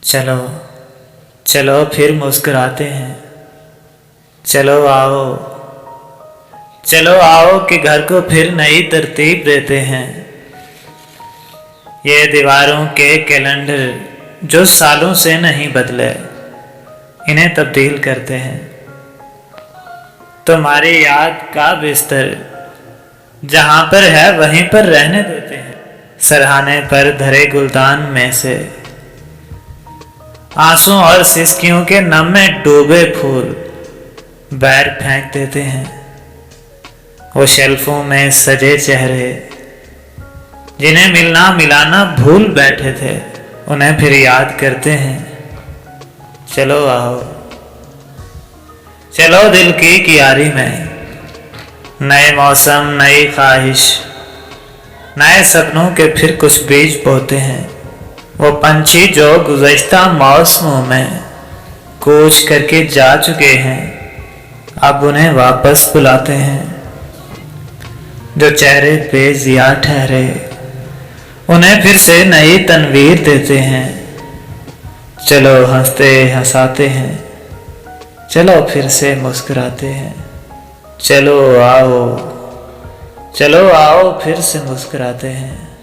चलो चलो फिर मुस्कुराते हैं। चलो आओ, चलो आओ कि घर को फिर नई तरतीब देते हैं। ये दीवारों के कैलेंडर जो सालों से नहीं बदले, इन्हें तब्दील करते हैं। तुम्हारी याद का बिस्तर जहां पर है वहीं पर रहने देते हैं। सरहाने पर धरे गुलदान में से आंसू और सिसकियों के नम में डूबे फूल बैर फेंक देते हैं। वो शेल्फों में सजे चेहरे जिन्हें मिलना मिलाना भूल बैठे थे, उन्हें फिर याद करते हैं। चलो आओ, चलो दिल की कियारी में नए मौसम, नई ख्वाहिश, नए सपनों के फिर कुछ बीज बोते हैं। वो पंछी जो गुज़श्ता मौसमों में कूच करके जा चुके हैं, अब उन्हें वापस बुलाते हैं। जो चेहरे बेजिया ठहरे, उन्हें फिर से नई तनवीर देते हैं। चलो हंसते हंसाते हैं, चलो फिर से मुस्कुराते हैं। चलो आओ, चलो आओ फिर से मुस्कुराते हैं।